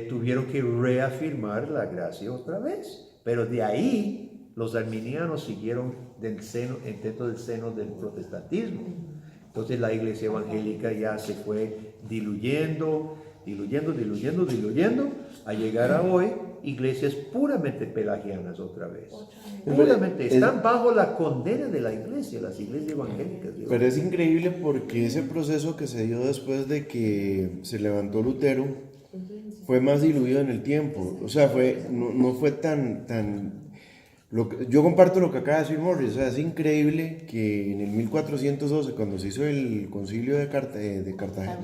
tuvieron que reafirmar la gracia otra vez. Pero de ahí los arminianos siguieron dentro del seno del protestantismo. Entonces la iglesia evangélica ya se fue diluyendo, a llegar a hoy iglesias puramente pelagianas otra vez. Puramente, están bajo la condena de la iglesia, las iglesias evangélicas. Pero es increíble porque ese proceso que se dio después de que se levantó Lutero fue más diluido en el tiempo. O sea, no fue tan yo comparto lo que acaba de decir Morris. O sea, es increíble que en el 1412, cuando se hizo el concilio de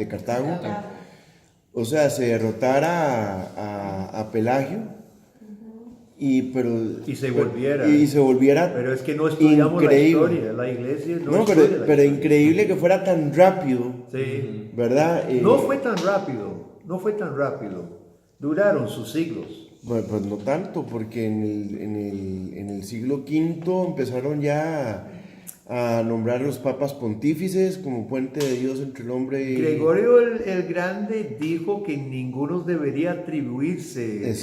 Cartago, o sea, se derrotara a Pelagio y se volviera pero es que no estudiamos increíble. la iglesia pero increíble que fuera tan rápido, sí. ¿verdad? No fue tan rápido, duraron sus siglos. Bueno, pues no tanto, porque en el siglo V empezaron ya a nombrar los papas pontífices como puente de Dios entre el hombre y... Gregorio el Grande dijo que ninguno debería atribuirse,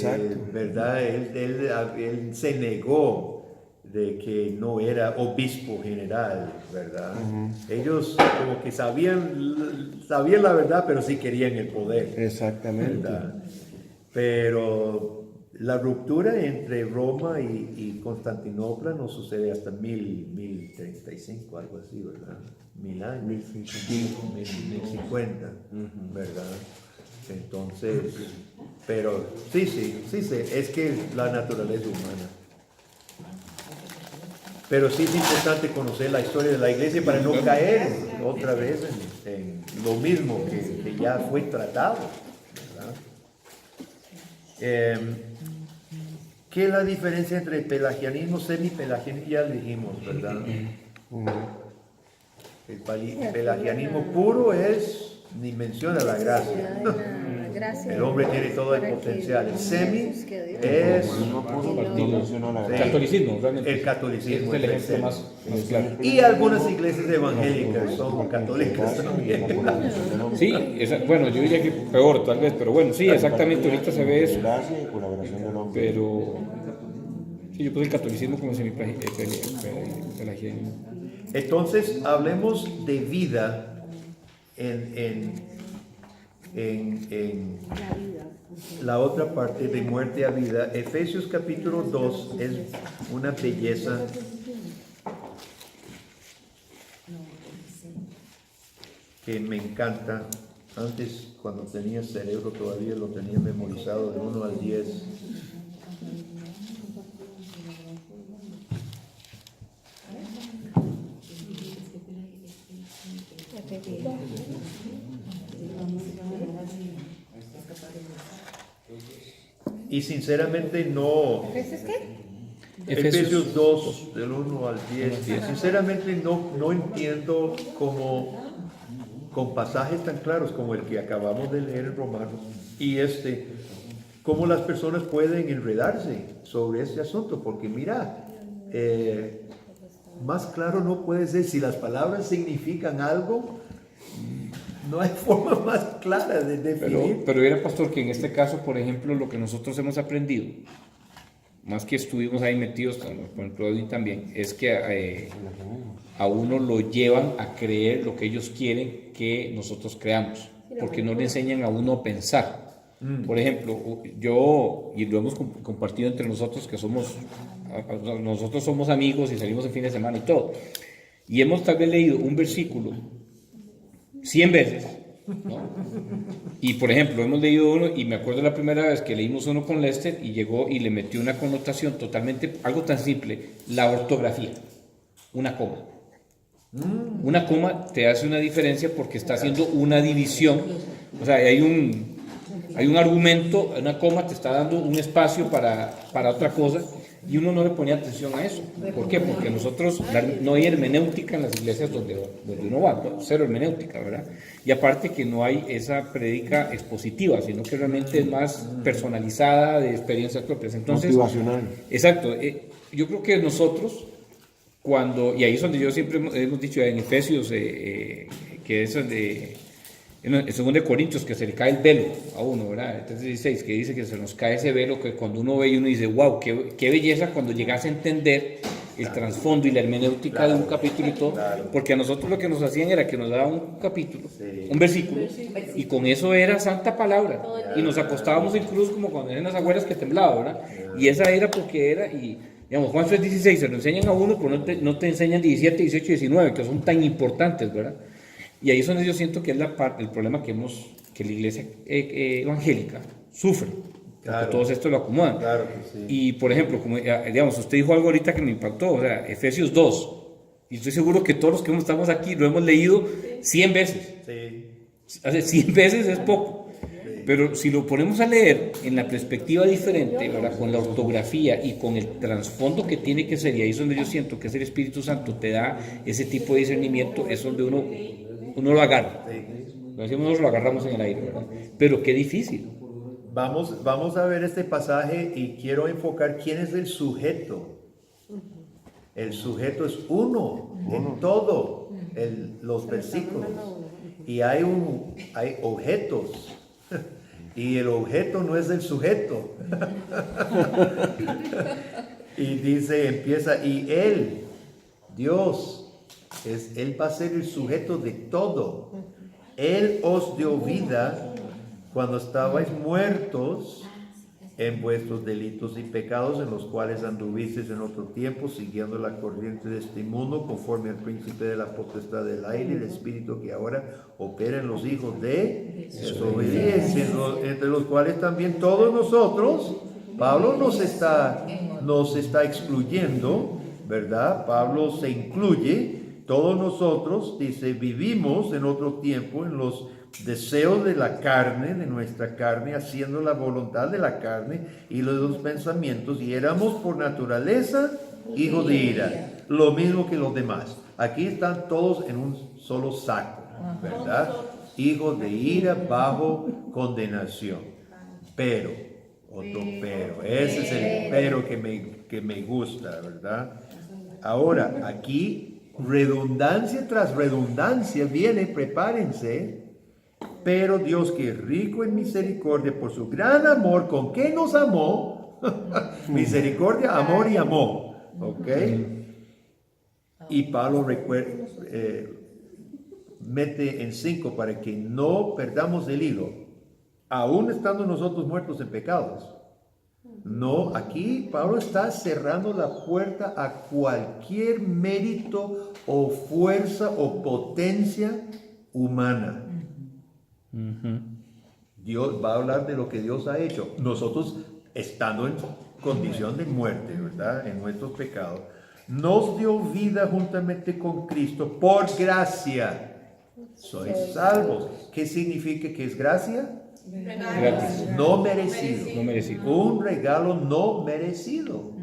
¿verdad? Él se negó de que no era obispo general, ¿verdad? Ellos como que sabían la verdad, pero sí querían el poder. Exactamente. ¿Verdad? Pero la ruptura entre Roma y Constantinopla no sucede hasta 1035, algo así, ¿verdad? 1000 años, 1050, ¿verdad? Entonces, pero sí, es que la naturaleza humana. Pero sí es importante conocer la historia de la iglesia para no caer otra vez en lo mismo que ya fue tratado, ¿verdad? ¿Qué es la diferencia entre pelagianismo, semipelagianismo? Ya dijimos, ¿verdad? El pelagianismo puro ni menciona la gracia. El hombre tiene todo el potencial. El semi es catolicismo, realmente. El catolicismo. Es el ejemplo más claro. Y algunas iglesias evangélicas son católicas también. Sí, bueno, yo diría que peor tal vez, pero bueno, sí, exactamente, ahorita se ve eso. Pero sí, yo puse el catolicismo como semipelagianismo. Entonces, hablemos de vida en la otra parte de muerte a vida. Efesios capítulo 2 es una belleza. Que me encanta. Antes, cuando tenía cerebro, todavía lo tenía memorizado de 1 al 10. Y sinceramente no... ¿Efesios qué? Efesios 2, del 1 al 10. Sinceramente no entiendo cómo, con pasajes tan claros como el que acabamos de leer en Romanos, y cómo las personas pueden enredarse sobre este asunto, porque mira, más claro no puede ser. Si las palabras significan algo, no hay forma más clara de definir. Pero era, pastor, que en este caso, por ejemplo, lo que nosotros hemos aprendido, más que estuvimos ahí metidos, por ejemplo, hoy también, es que a uno lo llevan a creer lo que ellos quieren que nosotros creamos, porque no le enseñan a uno a pensar. Por ejemplo, yo, y lo hemos compartido entre nosotros, que nosotros somos amigos y salimos el fin de semana y todo, y hemos tal vez leído un versículo 100 veces, ¿no? Y por ejemplo, hemos leído uno, y me acuerdo la primera vez que leímos uno con Lester, y llegó y le metió una connotación totalmente, algo tan simple, la ortografía, una coma. Una coma te hace una diferencia porque está haciendo una división. O sea, hay un argumento, una coma te está dando un espacio para otra cosa, y uno no le ponía atención a eso. ¿Por qué? Porque nosotros no hay hermenéutica en las iglesias donde uno va, cero hermenéutica, ¿verdad? Y aparte que no hay esa prédica expositiva, sino que realmente es más personalizada, de experiencias propias. Entonces, motivacional. Exacto. Yo creo que nosotros, y ahí es donde yo siempre hemos dicho en Efesios, que es donde En 2 Corintios, que se le cae el velo a uno, ¿verdad? 3:16, que dice que se nos cae ese velo, que cuando uno ve y uno dice, wow, qué belleza cuando llegas a entender el trasfondo y la hermenéutica de un capítulo y todo, porque a nosotros lo que nos hacían era que nos daban un capítulo, un versículo, y con eso era santa palabra, y nos acostábamos en cruz como cuando eran las abuelas que temblaban, ¿verdad? Y esa era porque era, y digamos, Juan 3:16 se lo enseñan a uno, pero no te enseñan 17, 18 y 19, que son tan importantes, ¿verdad? Y ahí es donde yo siento que es el problema que la iglesia evangélica sufre, porque todos estos lo acomodan. Claro que sí. Y por ejemplo, como, digamos, usted dijo algo ahorita que me impactó, o sea, Efesios 2, y estoy seguro que todos los que estamos aquí lo hemos leído 100 veces. Sí. O sea, 100 veces es poco. Pero si lo ponemos a leer en la perspectiva diferente, ¿verdad? Con la ortografía y con el trasfondo que tiene que ser, y ahí es donde yo siento que es el Espíritu Santo te da ese tipo de discernimiento, es donde uno lo agarra. Lo decimos, nosotros lo agarramos en el aire, ¿verdad? Pero qué difícil. Vamos a ver este pasaje y quiero enfocar quién es el sujeto. El sujeto es uno en todo los versículos. Y hay objetos. Y el objeto no es el sujeto. Y empieza, y Él, Dios, Él va a ser el sujeto de todo. Él os dio vida cuando estabais muertos en vuestros delitos y pecados, en los cuales anduvisteis en otro tiempo, siguiendo la corriente de este mundo, conforme al príncipe de la potestad del aire, el espíritu que ahora opera en los hijos de desobediencia, entre los cuales también todos nosotros, Pablo nos está excluyendo, ¿verdad? Pablo se incluye, todos nosotros, dice, vivimos en otro tiempo en los deseos de la carne, de nuestra carne, haciendo la voluntad de la carne y los pensamientos, y éramos por naturaleza hijos de ira, lo mismo que los demás. Aquí están todos en un solo saco, ¿verdad? Hijos de ira bajo condenación. Pero, ese es el pero que me gusta, ¿verdad? Ahora, aquí, redundancia tras redundancia viene, prepárense. Pero Dios, que es rico en misericordia por su gran amor, ¿con qué nos amó? Misericordia, amor y amor. ¿Ok? Y Pablo mete en 5 para que no perdamos el hilo, aún estando nosotros muertos en pecados. No, aquí Pablo está cerrando la puerta a cualquier mérito o fuerza o potencia humana. Dios va a hablar de lo que Dios ha hecho. Nosotros, estando en condición de muerte, ¿verdad? En nuestros pecados, nos dio vida juntamente con Cristo por gracia. Sois salvos. ¿Qué significa que es gracia? Gratis. No merecido. No merecido. Un regalo no merecido.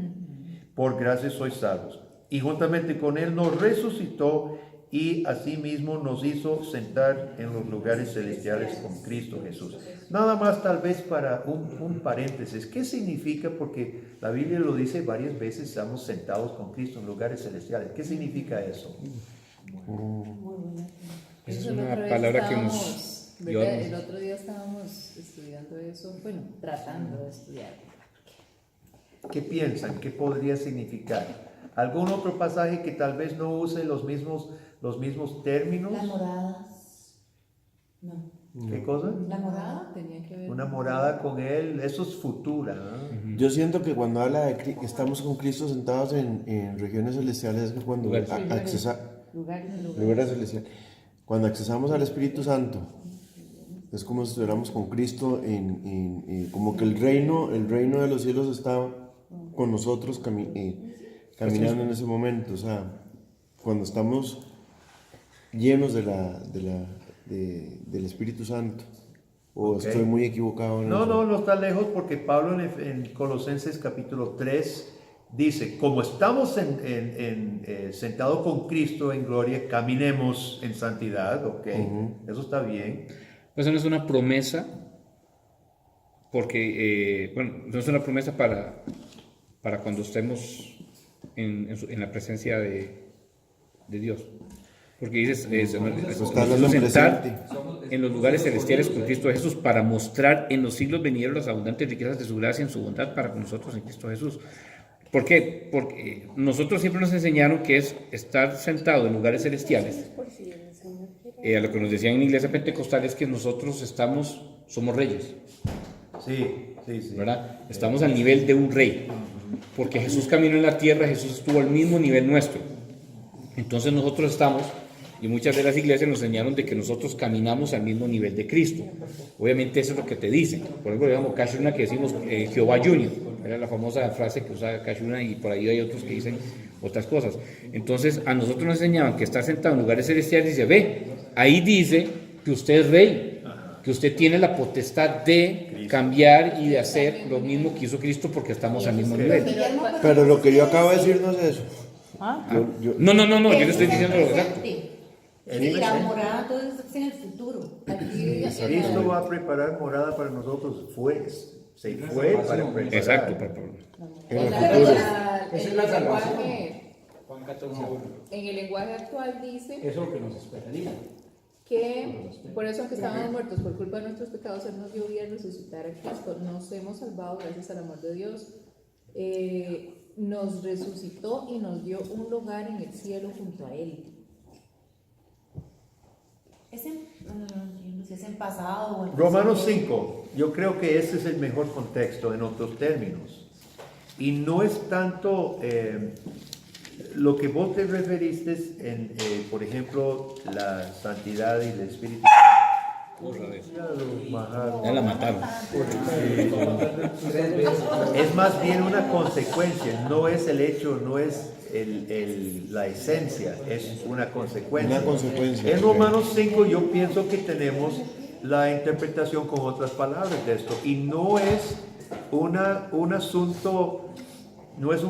Por gracia sois salvos. Y juntamente con Él nos resucitó y asimismo nos hizo sentar en los lugares celestiales con Cristo Jesús. Nada más tal vez para un paréntesis. ¿Qué significa? Porque la Biblia lo dice varias veces, estamos sentados con Cristo en lugares celestiales. ¿Qué significa eso? Esa es una palabra que nos... El otro día estábamos estudiando eso, bueno, tratando de estudiar. ¿Qué piensan? ¿Qué podría significar? ¿Algún otro pasaje que tal vez no use los mismos términos? La morada. No. ¿Qué cosa? La morada tenía que ver. Una morada con Él, eso es futura, ¿no? Yo siento que cuando habla de que estamos con Cristo sentados en regiones celestiales, es que cuando lugares celestiales, cuando accesamos al Espíritu Santo, es como si estuviéramos con Cristo como que el reino de los cielos está con nosotros caminando en ese momento. O sea, cuando estamos llenos del Espíritu Santo. ¿O estoy muy equivocado en eso? No está lejos, porque Pablo en Colosenses capítulo 3 dice, como estamos sentados con Cristo en gloria, caminemos en santidad, ¿ok? Eso está bien. Eso no es una promesa, porque, no es una promesa para cuando estemos en la presencia de Dios. Porque dices, está hablando en presente. en los lugares celestiales con Cristo Jesús para mostrar en los siglos venideros las abundantes riquezas de su gracia en su bondad para con nosotros en Cristo Jesús. ¿Por qué? Porque nosotros siempre nos enseñaron que es estar sentado en lugares celestiales. A lo que nos decían en la iglesia pentecostal es que nosotros somos reyes. Sí. ¿Verdad? Estamos al nivel de un rey. Porque Jesús caminó en la tierra, Jesús estuvo al mismo nivel nuestro. Entonces nosotros estamos, y muchas de las iglesias nos enseñaron de que nosotros caminamos al mismo nivel de Cristo. Obviamente eso es lo que te dicen. Por ejemplo, digamos, Kashuna que decimos Jehová Junior, era la famosa frase que usa Kashuna, y por ahí hay otros que dicen otras cosas. Entonces a nosotros nos enseñaban que estar sentado en lugares celestiales, dice, ve, ahí dice que usted es rey, que usted tiene la potestad de cambiar y de hacer lo mismo que hizo Cristo porque estamos al mismo nivel. Pero lo que yo acabo de decir no es eso. No, yo le estoy diciendo lo exacto. Y la morada entonces es en el futuro. Aquí, Cristo va a preparar morada para nosotros, se fue para preparar. Exacto, en el lenguaje actual dice Eso es lo que nos esperaría. que por eso, aunque estábamos muertos por culpa de nuestros pecados, Él nos dio vida a resucitar a Cristo. Nos hemos salvado gracias al amor de Dios. Nos resucitó y nos dio un lugar en el cielo junto a Él. no sé si es en pasado o en Romanos presente. 5, yo creo que ese es el mejor contexto en otros términos. Y no es tanto lo que vos te referiste en, por ejemplo, la santidad y el Espíritu. Ya la mataron. Es más bien una consecuencia, no es el hecho, no es la esencia, es una consecuencia. Una consecuencia. En Romanos 5 yo pienso que tenemos la interpretación con otras palabras de esto, y no es un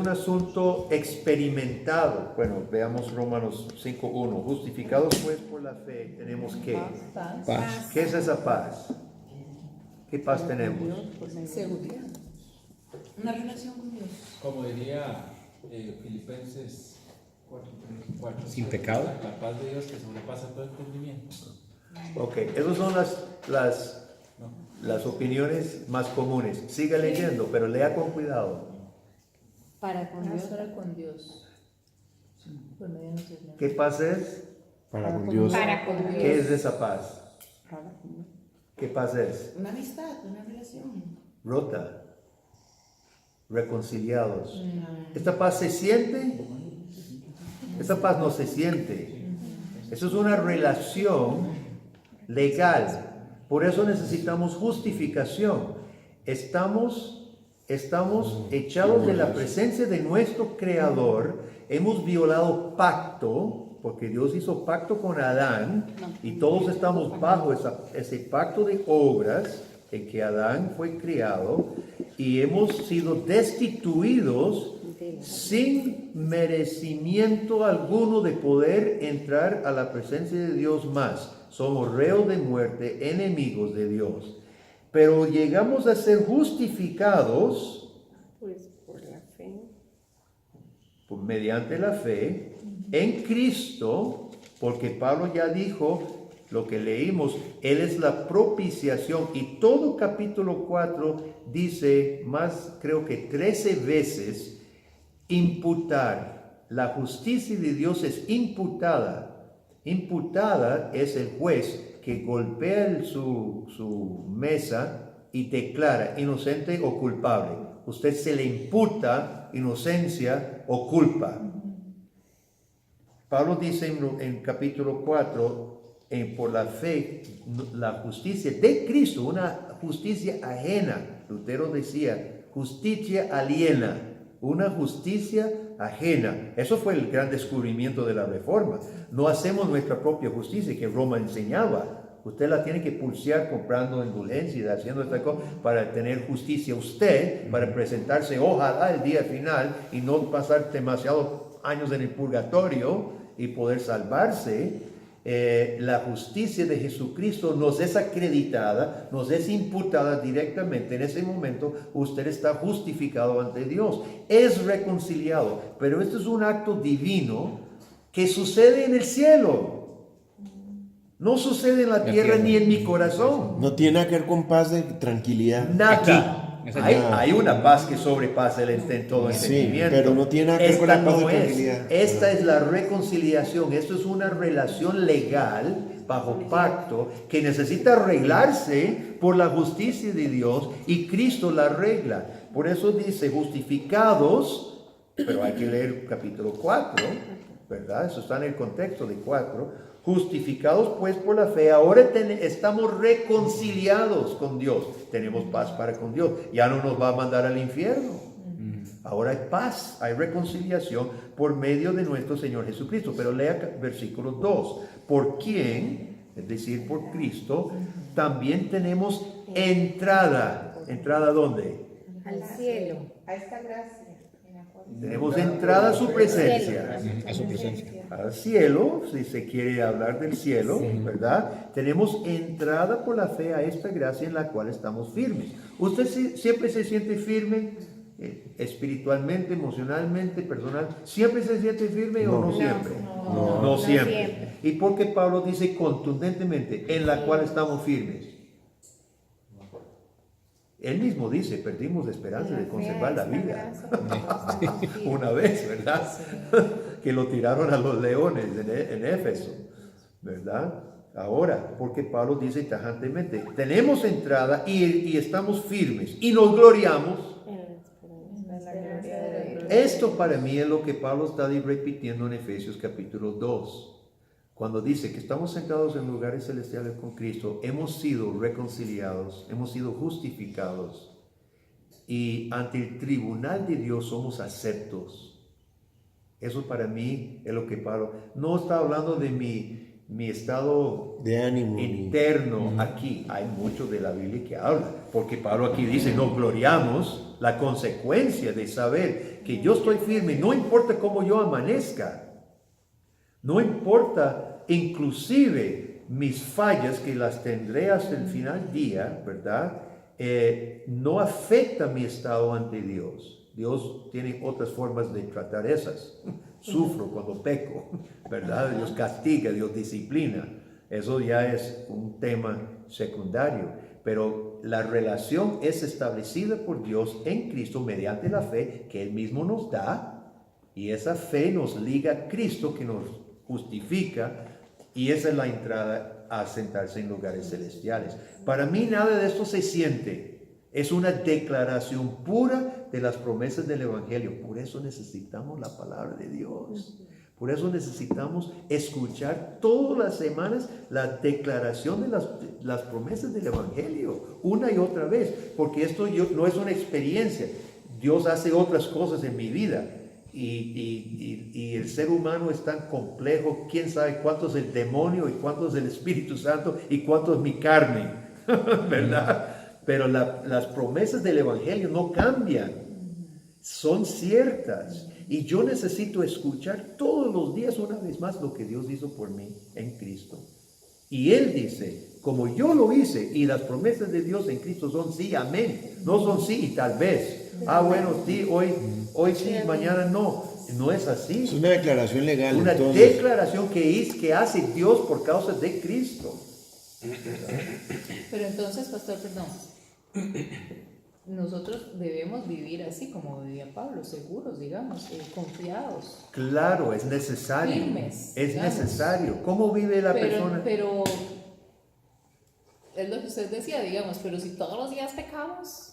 asunto experimentado. Bueno, veamos Romanos 5:1. Justificados pues por la fe, tenemos que Paz. ¿Qué es esa paz? ¿Qué paz tenemos? Seguridad. Una relación con Dios. Como diría Filipenses 4:4. Sin pecado. La paz de Dios que sobrepasa todo entendimiento. Ok, esas son las opiniones más comunes. Siga leyendo, pero lea con cuidado. Para con Dios. Para con Dios. Por medio de nuestros hermanos. ¿Qué paz es? Para con Dios. Para con Dios. ¿Qué es esa paz? ¿Qué paz es? Una amistad, una relación. Rota. Reconciliados. ¿Esta paz se siente? Esta paz no se siente. Eso es una relación legal. Por eso necesitamos justificación. Estamos echados de la presencia de nuestro Creador. Hemos violado pacto, porque Dios hizo pacto con Adán, y todos estamos bajo ese pacto de obras en que Adán fue criado, y hemos sido destituidos sin merecimiento alguno de poder entrar a la presencia de Dios más. Somos reos de muerte, enemigos de Dios. Pero llegamos a ser justificados Pues por la fe. mediante la fe en Cristo, porque Pablo ya dijo lo que leímos, Él es la propiciación, y todo capítulo 4 dice más, creo que 13 veces, imputar. La justicia de Dios es imputada. Imputada es el juez que golpea su mesa y declara inocente o culpable. Usted se le imputa inocencia o culpa. Pablo dice en capítulo 4, por la fe, la justicia de Cristo, una justicia ajena. Lutero decía, justicia aliena, una justicia ajena. Eso fue el gran descubrimiento de la Reforma. No hacemos nuestra propia justicia que Roma enseñaba. Usted la tiene que pulsear comprando indulgencias, haciendo esta cosa para tener justicia usted, para presentarse ojalá el día final y no pasar demasiados años en el purgatorio y poder salvarse. La justicia de Jesucristo nos es acreditada, nos es imputada directamente. En ese momento usted está justificado ante Dios, es reconciliado. Pero esto es un acto divino que sucede en el cielo. No sucede en la tierra ni en mi corazón. No tiene nada que ver con paz de tranquilidad. Nada. Aquí. Hay una paz que sobrepasa todo Sí, entendimiento. pero no tiene nada que ver con la paz de tranquilidad. Esta es la reconciliación. Esto es una relación legal bajo pacto que necesita arreglarse por la justicia de Dios y Cristo la arregla. Por eso dice justificados, pero hay que leer capítulo 4, ¿verdad? Eso está en el contexto de 4. Justificados pues por la fe, ahora estamos reconciliados con Dios. Tenemos paz para con Dios. Ya no nos va a mandar al infierno. Ahora hay paz, hay reconciliación por medio de nuestro Señor Jesucristo. Pero lea versículo 2. Por quien, es decir, por Cristo, también tenemos entrada. ¿Entrada dónde? Al cielo. A esta gracia. Tenemos entrada a su presencia. A su presencia. Al cielo, si se quiere hablar del cielo, ¿verdad? Tenemos entrada por la fe a esta gracia en la cual estamos firmes. ¿Usted siempre se siente firme? Espiritualmente, emocionalmente, personal, ¿siempre se siente firme o no siempre? No siempre. ¿Y por qué Pablo dice contundentemente en la cual estamos firmes? Él mismo dice, perdimos la esperanza de conservar la vida. Una vez, ¿verdad? Que lo tiraron a los leones en Éfeso, ¿verdad? Ahora, porque Pablo dice tajantemente, tenemos entrada y estamos firmes y nos gloriamos. Esto para mí es lo que Pablo está repitiendo en Efesios capítulo 2. Cuando dice que estamos sentados en lugares celestiales con Cristo, hemos sido reconciliados, hemos sido justificados y ante el tribunal de Dios somos aceptos. Eso para mí es lo que Pablo, no está hablando de mi estado de ánimo interno aquí. Hay mucho de la Biblia que habla, porque Pablo aquí dice, nos gloriamos, la consecuencia de saber que yo estoy firme, no importa cómo yo amanezca. No importa, inclusive mis fallas, que las tendré hasta el final día, ¿verdad? No afecta mi estado ante Dios. Dios tiene otras formas de tratar esas. Sufro cuando peco, ¿verdad? Dios castiga, Dios disciplina. Eso ya es un tema secundario. Pero la relación es establecida por Dios en Cristo mediante la fe que Él mismo nos da. Y esa fe nos liga a Cristo que nos justifica, y esa es la entrada a sentarse en lugares celestiales. Para mí nada de esto se siente, es una declaración pura de las promesas del Evangelio. Por eso necesitamos la palabra de Dios, por eso necesitamos escuchar todas las semanas la declaración de las promesas del Evangelio, una y otra vez, porque esto no es una experiencia. Dios hace otras cosas en mi vida. Y el ser humano es tan complejo, quién sabe cuánto es el demonio y cuánto es el Espíritu Santo y cuánto es mi carne, ¿verdad? Pero las promesas del Evangelio no cambian, son ciertas. Y yo necesito escuchar todos los días una vez más lo que Dios hizo por mí en Cristo. Y Él dice, como yo lo hice, y las promesas de Dios en Cristo son sí, amén, no son sí y tal vez. Bueno, sí, hoy sí, mañana no. No es así. Es una declaración legal. Una declaración que hace Dios por causa de Cristo. Pero entonces, pastor, perdón. Nosotros debemos vivir así como vivía Pablo, seguros, digamos, confiados. Claro, es necesario. Firmes, es digamos. necesario. ¿Cómo vive la persona? Pero es lo que usted decía, digamos, pero si todos los días pecamos,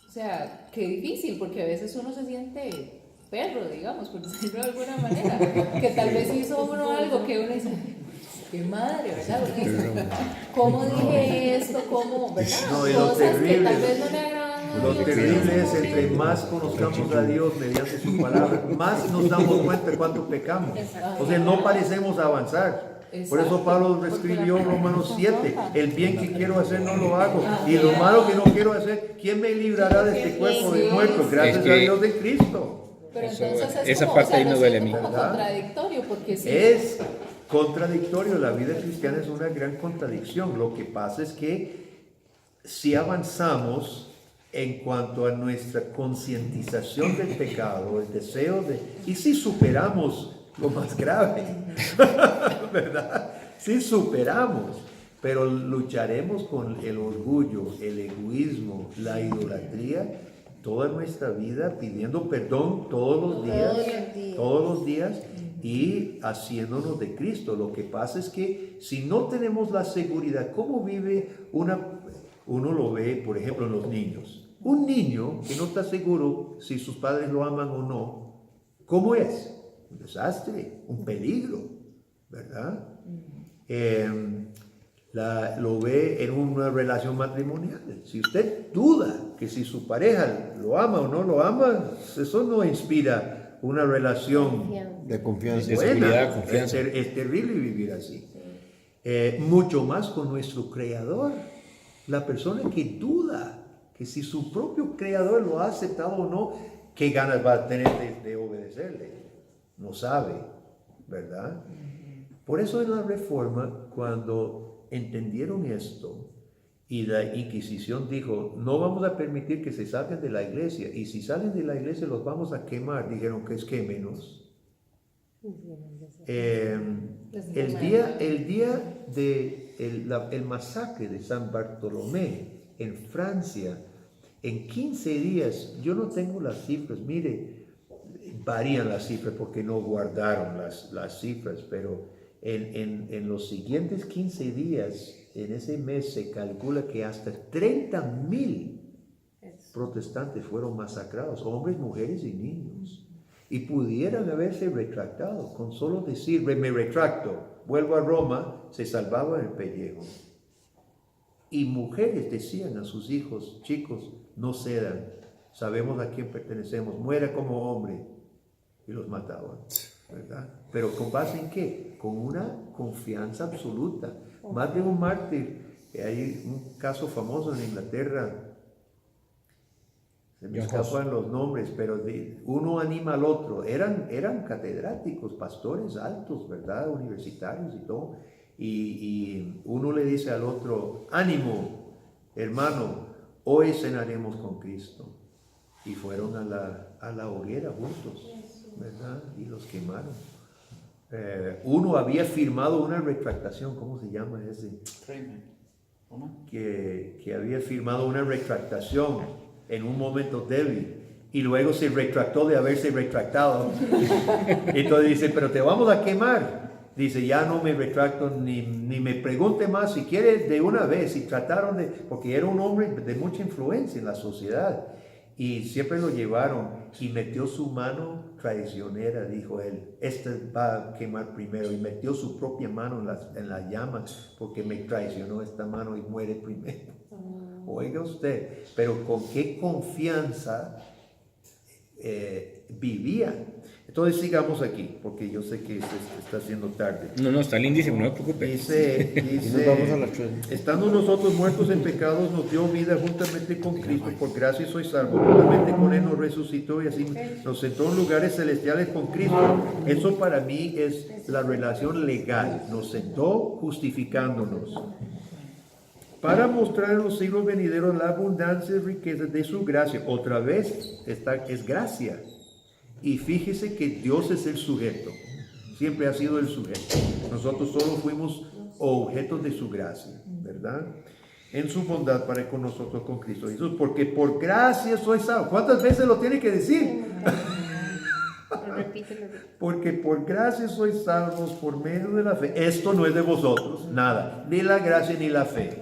o sea, qué difícil, porque a veces uno se siente perro, digamos, por decirlo de alguna manera, que tal vez hizo uno algo que uno dice, qué madre, ¿verdad? ¿Cómo dije esto? ¿Cómo? ¿Verdad? No, y lo cosas terrible, que tal vez no le agradan a lo Dios. terrible es entre más conozcamos a Dios mediante su palabra, más nos damos cuenta de cuánto pecamos. O sea, no parecemos avanzar. Por eso Pablo escribió Romanos 7, el bien que quiero hacer no lo hago, y lo malo que no quiero hacer, ¿quién me librará de este cuerpo de muerto? Gracias a Dios de Cristo. Pero entonces es esa como, parte ahí me duele a mí. como ¿Verdad? contradictorio, porque si Es contradictorio, la vida cristiana es una gran contradicción. Lo que pasa es que si avanzamos en cuanto a nuestra concientización del pecado, el deseo y si superamos lo más grave, ¿verdad? Sí superamos, pero lucharemos con el orgullo, el egoísmo, la idolatría toda nuestra vida, pidiendo perdón todos los días y haciéndonos de Cristo. Lo que pasa es que si no tenemos la seguridad, ¿cómo vive uno lo ve, por ejemplo, en los niños? Un niño que no está seguro si sus padres lo aman o no, ¿cómo es? Un desastre, un peligro, ¿verdad? Lo ve en una relación matrimonial. Si usted duda que si su pareja lo ama o no lo ama, eso no inspira una relación De confianza. De buena. seguridad, confianza. Es terrible vivir así. Mucho más con nuestro Creador. La persona que duda que si su propio Creador lo ha aceptado o no, ¿qué ganas va a tener de obedecerle? No sabe, ¿verdad? Por eso en la Reforma, cuando entendieron esto y la Inquisición dijo, no vamos a permitir que se salgan de la iglesia, y si salen de la iglesia los vamos a quemar, dijeron que es quémenos. El día del masacre de San Bartolomé en Francia, en 15 días, yo no tengo las cifras, mire, varían las cifras porque no guardaron las cifras, pero en los siguientes 15 días, en ese mes se calcula que hasta 30,000 protestantes fueron masacrados, hombres, mujeres y niños. Y pudieran haberse retractado, con solo decir, me retracto, vuelvo a Roma, se salvaban el pellejo. Y mujeres decían a sus hijos, chicos, no cedan, sabemos a quién pertenecemos, muera como hombre. Y los mataban, ¿verdad? Pero ¿con base en qué? Con una confianza absoluta. Más de un mártir, hay un caso famoso en Inglaterra, se me escapan los nombres, pero uno anima al otro. Eran catedráticos, pastores altos, ¿verdad? Universitarios y todo. Y uno le dice al otro, ánimo, hermano, hoy cenaremos con Cristo. Y fueron a la hoguera juntos, ¿verdad? Y los quemaron. Uno había firmado una retractación, ¿cómo se llama ese? Que había firmado una retractación en un momento débil y luego se retractó de haberse retractado. Entonces dice, pero te vamos a quemar. Dice, ya no me retracto ni me pregunte más, si quiere de una vez. Y trataron porque era un hombre de mucha influencia en la sociedad y siempre lo llevaron y metió su mano traicionera, dijo él, este va a quemar primero, y metió su propia mano en la llama porque me traicionó esta mano y muere primero. Oiga usted, pero con qué confianza vivían. Entonces sigamos aquí, porque yo sé que se está haciendo tarde. No, está lindísimo, no me preocupe. Dice, Y nos vamos a la chuela. estando nosotros muertos en pecados, nos dio vida juntamente con Cristo, por gracia soy salvo, juntamente con Él nos resucitó y así nos sentó en lugares celestiales con Cristo. Eso para mí es la relación legal, nos sentó justificándonos, para mostrar en los siglos venideros la abundancia y riqueza de su gracia. Otra vez, es gracia. Y fíjese que Dios es el sujeto, siempre ha sido el sujeto. Nosotros solo fuimos objetos de su gracia, ¿verdad? En su bondad para con nosotros, con Cristo Jesús, porque por gracia soy salvo. ¿Cuántas veces lo tiene que decir? Porque por gracia sois salvos por medio de la fe. Esto no es de vosotros, nada, ni la gracia ni la fe.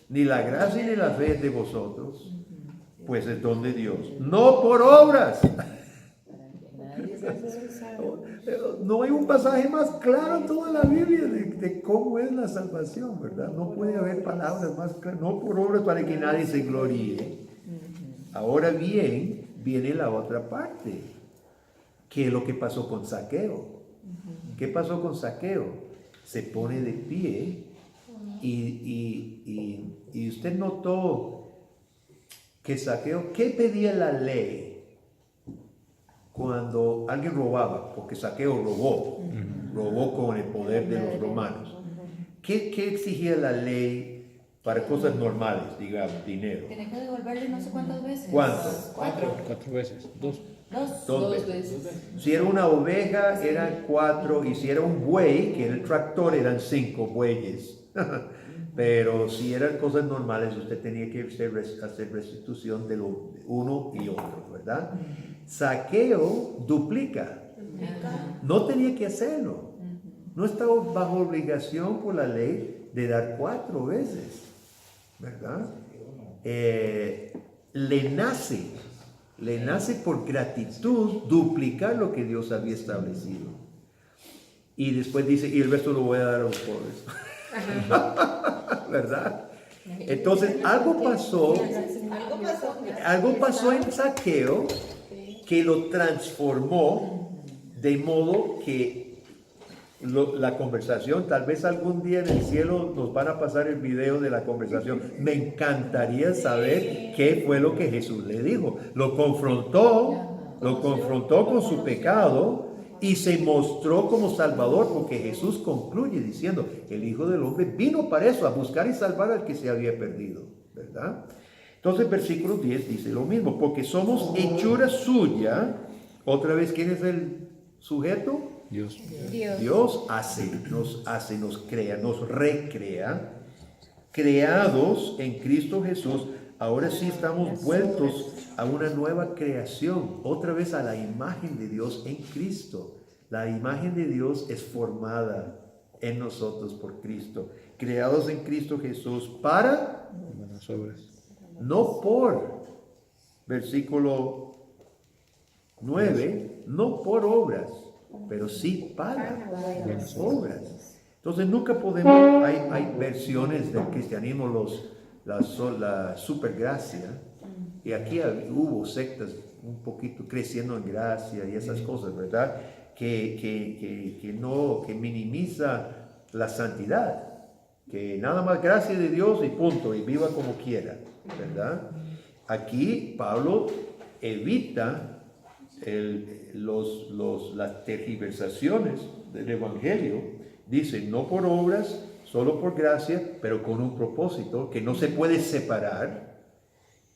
Ni la gracia ni la fe es de vosotros, pues es don de Dios, no por obras. No hay un pasaje más claro en toda la Biblia de cómo es la salvación, ¿verdad? No puede haber palabras más claras, no por obras para que nadie se gloríe. Ahora bien, viene la otra parte. ¿Qué es lo que pasó con Zaqueo? ¿Qué pasó con Zaqueo? Se pone de pie y usted notó que Zaqueo, ¿qué pedía la ley cuando alguien robaba? Porque Zaqueo robó con el poder de los romanos. ¿Qué exigía la ley para cosas normales, digamos, dinero? Tiene que devolverle no sé cuántas veces. ¿Cuánto? 4 veces, 2. Dos veces. Si era una oveja, eran 4, y si era un buey, que era el tractor, eran 5 bueyes. Pero si eran cosas normales, usted tenía que hacer restitución de lo uno y otro, ¿verdad? Zaqueo duplica. No tenía que hacerlo. No estaba bajo obligación por la ley de dar 4 veces, ¿verdad? Le nace por gratitud duplicar lo que Dios había establecido. Y después dice, y el resto lo voy a dar a los pobres. ¿Verdad? Entonces algo pasó en Zaqueo que lo transformó de modo que la conversación, tal vez algún día en el cielo nos van a pasar el video de la conversación. Me encantaría saber qué fue lo que Jesús le dijo. Lo confrontó con su pecado y se mostró como Salvador, porque Jesús concluye diciendo, el Hijo del Hombre vino para eso, a buscar y salvar al que se había perdido, ¿verdad? Entonces versículo 10 dice lo mismo, porque somos hechura suya. Otra vez, ¿quién es el sujeto? Dios. Dios nos crea, nos recrea, creados en Cristo Jesús. Ahora sí estamos vueltos a una nueva creación, otra vez a la imagen de Dios en Cristo. La imagen de Dios es formada en nosotros por Cristo, creados en Cristo Jesús para Buenas obras. no por, versículo 9, no por obras, pero sí para buenas obras. Entonces nunca podemos, hay versiones del cristianismo, la supergracia, y aquí hubo sectas un poquito creciendo en gracia y esas cosas, ¿verdad? Que minimiza la santidad, que nada más gracia de Dios y punto, y viva como quiera, ¿verdad? Aquí Pablo evita las tergiversaciones del Evangelio. Dice, no por obras, solo por gracia, pero con un propósito que no se puede separar.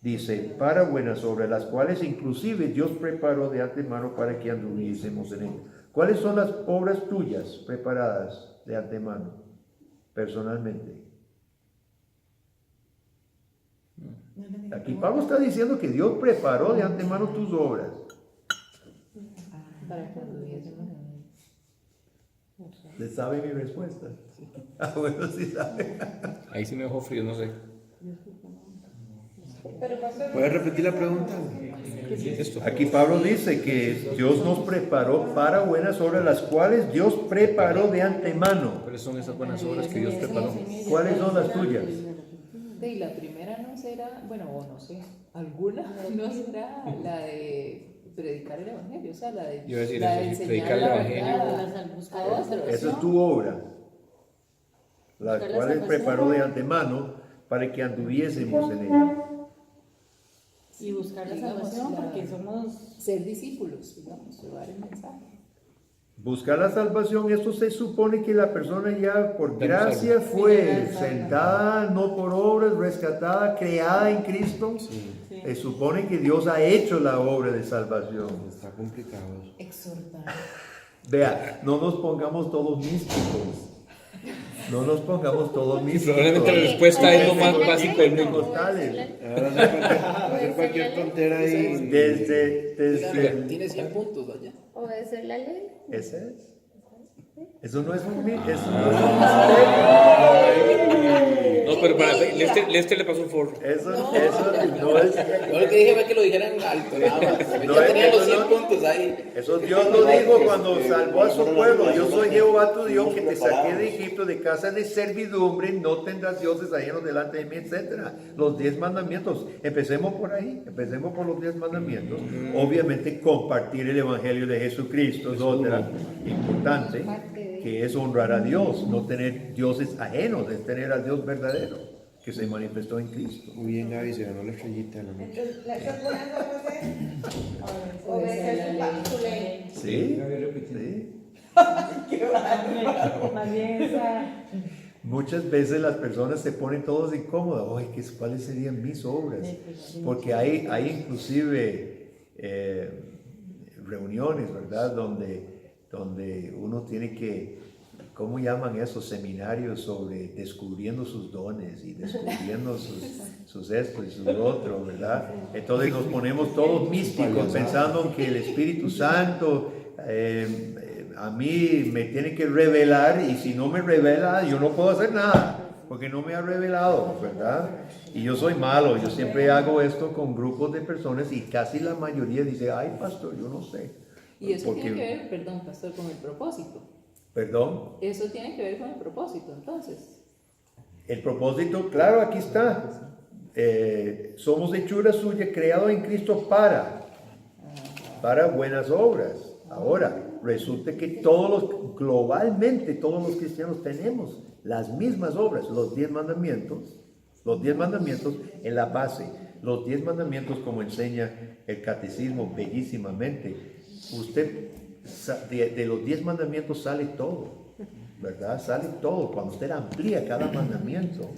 Dice, para buenas obras, las cuales inclusive Dios preparó de antemano para que anduviésemos en ellas. ¿Cuáles son las obras tuyas preparadas de antemano, personalmente? Aquí Pablo está diciendo que Dios preparó de antemano tus obras. Para que anduviésemos en ¿Le sabe mi respuesta? Ah, bueno, sí sabe. Ahí sí me dejó frío, no sé. ¿Puedes repetir la pregunta? Aquí Pablo dice que Dios nos preparó para buenas obras, las cuales Dios preparó de antemano. ¿Cuáles son esas buenas obras que Dios preparó? ¿Cuáles son las tuyas? Y la primera no será, bueno, o no sé, alguna no será la de predicar el evangelio, o sea, la de, Yo iba a decir la eso, de sí, enseñar predicar el la evangelio. verdad a otros. Esa es tu obra, las cuales preparó de antemano para que anduviésemos en ella. Y buscar la Digamos, salvación porque somos... ser discípulos, digamos, llevar el mensaje. Buscar la salvación, esto se supone que la persona ya por gracia fue sentada, no por obras, rescatada, creada en Cristo. Se supone que Dios ha hecho la obra de salvación. Está complicado eso. Exhortar. Vea, no nos pongamos todos místicos. No nos pongamos todos místicos. Probablemente la respuesta es lo más básico del mundo. Totales. Hacer cualquier tontera ahí. Desde Tiene 100 puntos allá. Obedecer la ley. ¿Ese es? Eso no es un misterio. No, pero para Lester le pasó un forro. Eso no es. Yo lo que dije fue que lo dijeran alto, nada más. No, Ya tenía los eso 100 no. puntos ahí. Eso Dios lo dijo cuando salvó a su pueblo. Yo soy Jehová tu Dios que te saqué de Egipto, de casa de servidumbre. No tendrás dioses ajenos delante de mí, etc. Los 10 mandamientos. Empecemos por ahí. Empecemos por los 10 mandamientos. Obviamente compartir el evangelio de Jesucristo es otra importante, que es honrar a Dios. No tener dioses ajenos, es tener al Dios verdadero que se manifestó en Cristo. Muy bien, Gaby, se ganó la estrellita de la noche. Entonces, las buenas obras es obedecer su ley. ¿Sí? Sí. Más bien esa... Muchas veces las personas se ponen todos incómodas. Oye, ¿cuáles serían mis obras? Porque hay inclusive reuniones, ¿verdad? Donde uno tiene que, ¿cómo llaman esos seminarios sobre descubriendo sus dones y descubriendo sus esto y sus otro, ¿verdad? Entonces nos ponemos todos místicos pensando que el Espíritu Santo a mí me tiene que revelar, y si no me revela yo no puedo hacer nada porque no me ha revelado, ¿verdad? Y yo soy malo, yo siempre hago esto con grupos de personas y casi la mayoría dice, ay pastor, yo no sé. Y eso Porque, tiene que ver, perdón, pastor, con el propósito. ¿Perdón? Eso tiene que ver con el propósito, entonces. El propósito, claro, aquí está. Somos hechura suya, creado en Cristo para buenas obras. Ahora, resulta que globalmente todos los cristianos tenemos las mismas obras, los 10 mandamientos en la base, los 10 mandamientos como enseña el catecismo bellísimamente. Usted, de los 10 mandamientos sale todo, ¿verdad? Sale todo. Cuando usted amplía cada mandamiento,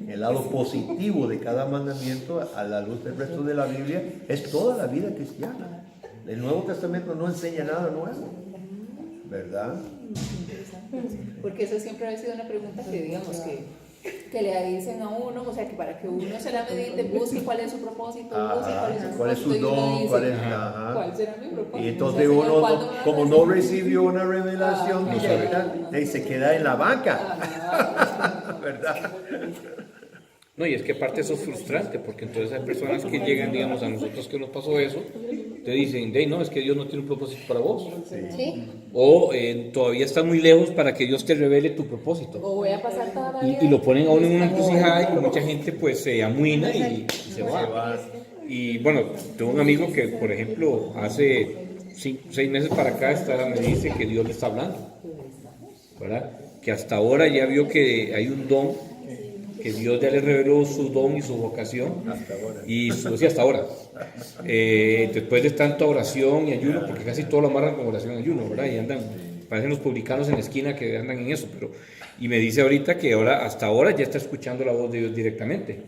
el lado positivo de cada mandamiento a la luz del resto de la Biblia, es toda la vida cristiana. El Nuevo Testamento no enseña nada nuevo, ¿verdad? Porque esa siempre ha sido una pregunta que, digamos, que le dicen a uno, o sea, que para que uno se la medite, busque cuál es su propósito, busque cuál es su don, cuál será mi propósito. Y entonces uno, como no recibió una revelación directa, se queda en la banca, ¿verdad? No, y es que aparte eso es frustrante, porque entonces hay personas que llegan, digamos, a nosotros que nos pasó eso, te dicen, no, es que Dios no tiene un propósito para vos. Sí. O todavía está muy lejos para que Dios te revele tu propósito. O voy a pasar toda la vida. Y lo ponen a uno en una encrucijada y mucha gente pues se amuina y se va. Y bueno, tengo un amigo que, por ejemplo, hace 6 meses para acá me dice que Dios le está hablando, ¿verdad? Que hasta ahora ya vio que hay un don, que Dios ya le reveló su don y su vocación. Hasta ahora. Y hasta ahora. Después de tanta oración y ayuno, porque casi todo lo amarran con oración y ayuno, ¿verdad? Y andan, parecen los publicanos en la esquina que andan en eso, y me dice ahorita que hasta ahora ya está escuchando la voz de Dios directamente.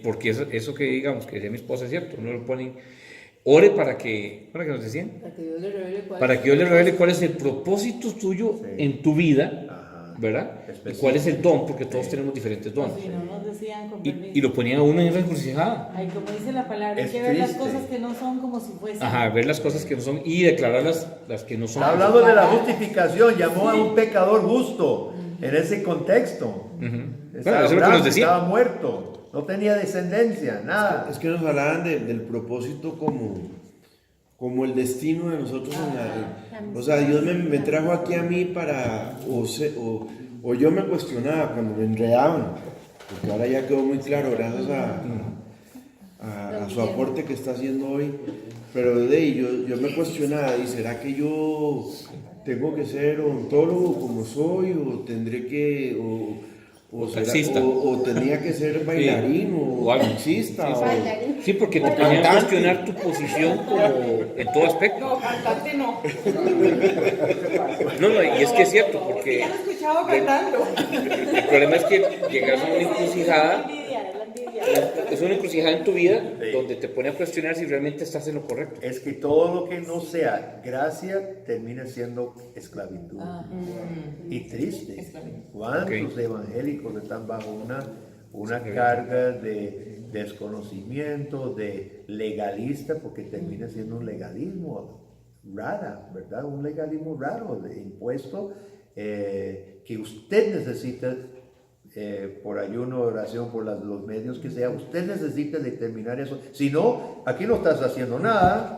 Porque eso que digamos, que decía mi esposa es cierto, no lo ponen, ore para que nos decían, para que Dios le revele cuál es el propósito tuyo en tu vida, ¿verdad? Y cuál es el don, porque todos tenemos diferentes dones. Si no nos decían con Y lo ponían a uno en la encrucijada. Ay, como dice la palabra, hay Es que ver las triste. cosas que no son como si fuesen. Ajá, ver las cosas que no son y declarar las que no son. Está hablando de la justificación, llamó a un pecador justo en ese contexto. Claro, eso es lo que nos decía. Estaba muerto, no tenía descendencia, nada. Es que nos hablaban del propósito como el destino de nosotros o sea, Dios me trajo aquí a mí para, o yo me cuestionaba cuando me enredaban, porque ahora ya quedó muy claro gracias a su aporte que está haciendo hoy, pero yo me cuestionaba, ¿y será que yo tengo que ser odontólogo como soy, o tendré que, o tenía que ser bailarín, o taxista, Sí, porque te ponían a cuestionar tu posición como en todo aspecto. No, cantante no. No, y es que es cierto, porque Ya lo escuchaba cantando. el problema es que llegas a una encrucijada, es una encrucijada en tu vida donde te pone a cuestionar si realmente estás en lo correcto. Es que todo lo que no sea gracia termina siendo esclavitud. Y triste. ¿Cuántos evangélicos están bajo una carga de desconocimiento, de legalista, porque termina siendo un legalismo raro, ¿verdad? Un legalismo raro, de impuesto que usted necesita por ayuno, oración, por los medios que sea, usted necesita determinar eso. Si no, aquí no estás haciendo nada,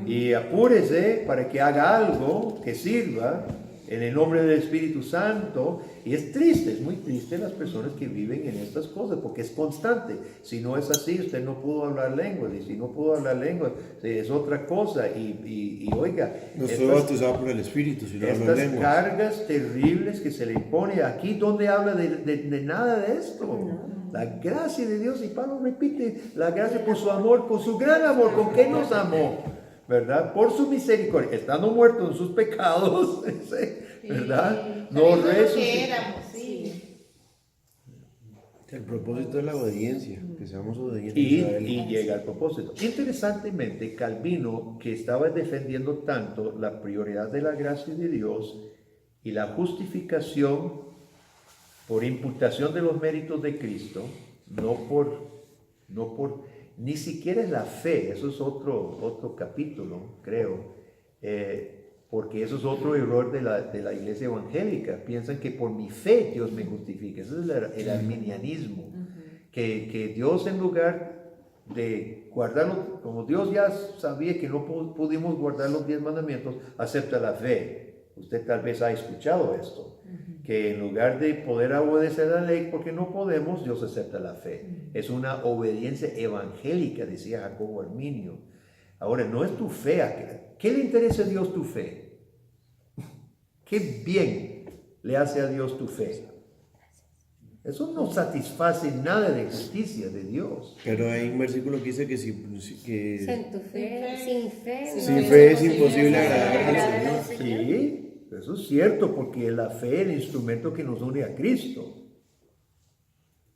y apúrese para que haga algo que sirva en el nombre del Espíritu Santo. Y es triste, es muy triste las personas que viven en estas cosas, porque es constante. Si no es así, usted no pudo hablar lenguas, y si no pudo hablar lenguas, es otra cosa. Y oiga, no estoy bautizado por el Espíritu, sino hablo en estas lenguas. cargas terribles que se le impone aquí, donde habla de nada de esto. La gracia de Dios, y Pablo repite, la gracia por su amor, por su gran amor, ¿con qué nos amó? ¿Verdad? Por su misericordia, estando muertos en sus pecados, ¿verdad? Nos resucitó. El propósito es la obediencia, que seamos obedientes Y, a Él. y llega al propósito. Interesantemente, Calvino, que estaba defendiendo tanto la prioridad de la gracia de Dios y la justificación por imputación de los méritos de Cristo, ni siquiera es la fe, eso es otro capítulo, creo, porque eso es otro error de la iglesia evangélica. Piensan que por mi fe Dios me justifica. Eso es el arminianismo. Que Dios, en lugar de guardarlo, como Dios ya sabía que no pudimos guardar los 10 mandamientos, acepta la fe. Usted tal vez ha escuchado esto, que en lugar de poder obedecer la ley porque no podemos, Dios acepta la fe. Es una obediencia evangélica, decía Jacobo Arminio. Ahora, no es tu fe. ¿Qué le interesa a Dios tu fe? ¿Qué bien le hace a Dios tu fe? Eso no satisface nada de justicia de Dios. Pero hay un versículo que dice que Sin tu fe, sin fe. sin no fe es es imposible agradar agradar al al Señor. Señor. Sí, eso es cierto, porque la fe es el instrumento que nos une a Cristo.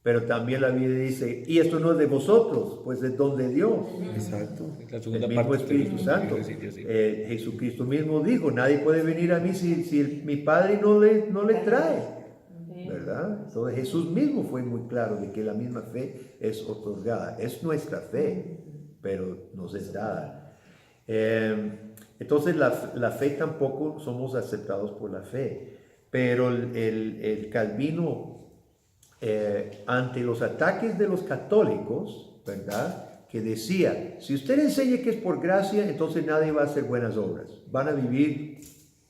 Pero también la Biblia dice, y esto no es de vosotros, pues es don de Dios. Exacto. La El segunda mismo parte Espíritu del Santo. principio, sí. Jesucristo mismo dijo, nadie puede venir a mí si mi Padre no le trae. ¿Verdad? Entonces Jesús mismo fue muy claro de que la misma fe es otorgada. Es nuestra fe, pero nos es dada. Entonces la fe tampoco somos aceptados por la fe. Pero el Calvino, ante los ataques de los católicos, ¿verdad? Que decía, si usted enseña que es por gracia, entonces nadie va a hacer buenas obras. Van a vivir,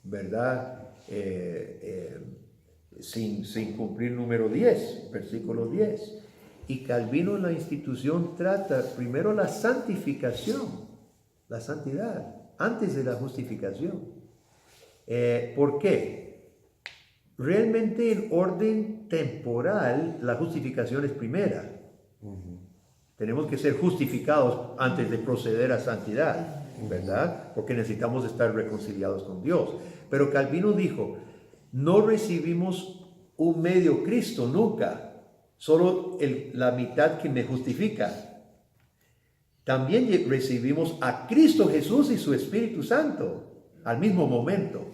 ¿verdad? Sin cumplir número 10, versículo 10. Y Calvino en la institución trata primero la santificación, la santidad, antes de la justificación. ¿Por qué? Realmente en orden temporal la justificación es primera. Tenemos que ser justificados antes de proceder a santidad, ¿verdad? Porque necesitamos estar reconciliados con Dios. Pero Calvino dijo, no recibimos un medio Cristo nunca, solo la mitad que me justifica. También recibimos a Cristo Jesús y su Espíritu Santo al mismo momento.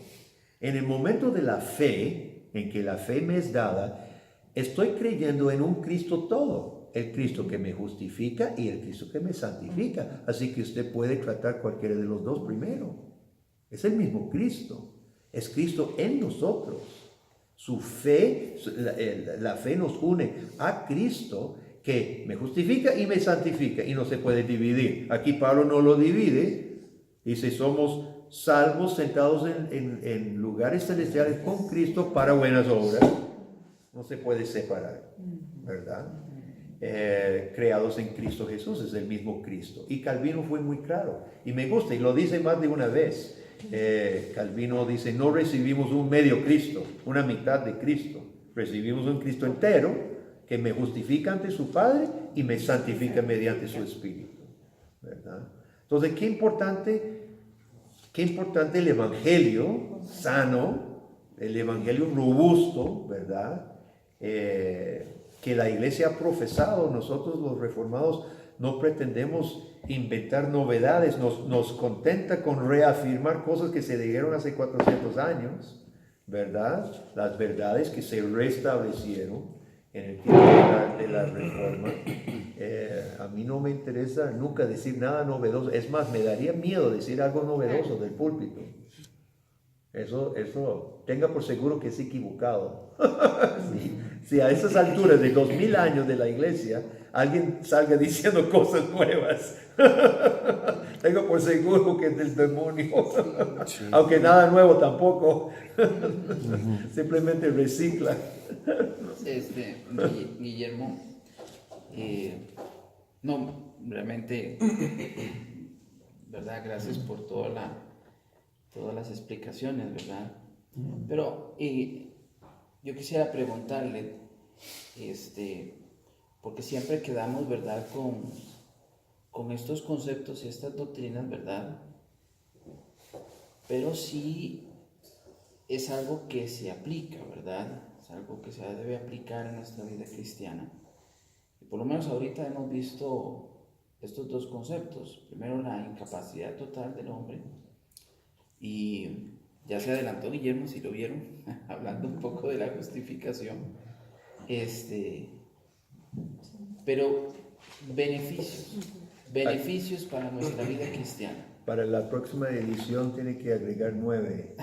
En el momento de la fe, en que la fe me es dada, estoy creyendo en un Cristo todo. El Cristo que me justifica y el Cristo que me santifica. Así que usted puede tratar cualquiera de los dos primero. Es el mismo Cristo. Es Cristo en nosotros. Su fe, la fe nos une a Cristo que me justifica y me santifica y no se puede dividir. Aquí Pablo no lo divide. Dice, somos salvos sentados en lugares celestiales con Cristo para buenas obras. No se puede separar, ¿verdad? Creados en Cristo Jesús, es el mismo Cristo. Y Calvino fue muy claro. Y me gusta, y lo dice más de una vez. Calvino dice, no recibimos un medio Cristo, una mitad de Cristo. Recibimos un Cristo entero que me justifica ante su Padre y me santifica mediante su Espíritu, ¿verdad? Entonces, qué importante el Evangelio sano, el Evangelio robusto, ¿verdad? Que la Iglesia ha profesado. Nosotros los reformados no pretendemos inventar novedades, nos contenta con reafirmar cosas que se dijeron hace 400 años, ¿verdad? Las verdades que se restablecieron en el tiempo de la Reforma. A mí no me interesa nunca decir nada novedoso. Es más, me daría miedo decir algo novedoso del púlpito. Eso tenga por seguro que es equivocado. Si a esas alturas de 2000 años de la iglesia alguien salga diciendo cosas nuevas, tengo por seguro que es del demonio. Aunque nada nuevo tampoco. Simplemente recicla. Guillermo, no, realmente, ¿verdad? Gracias por todas las explicaciones, ¿verdad? Pero yo quisiera preguntarle, porque siempre quedamos, ¿verdad?, con estos conceptos y estas doctrinas, ¿verdad? Pero sí es algo que se aplica, ¿verdad? Es algo que se debe aplicar en nuestra vida cristiana. por lo menos ahorita hemos visto estos dos conceptos. Primero, la incapacidad total del hombre, y ya se adelantó Guillermo, si lo vieron, hablando un poco de la justificación, pero beneficios para nuestra vida cristiana. Para la próxima edición tiene que agregar 9.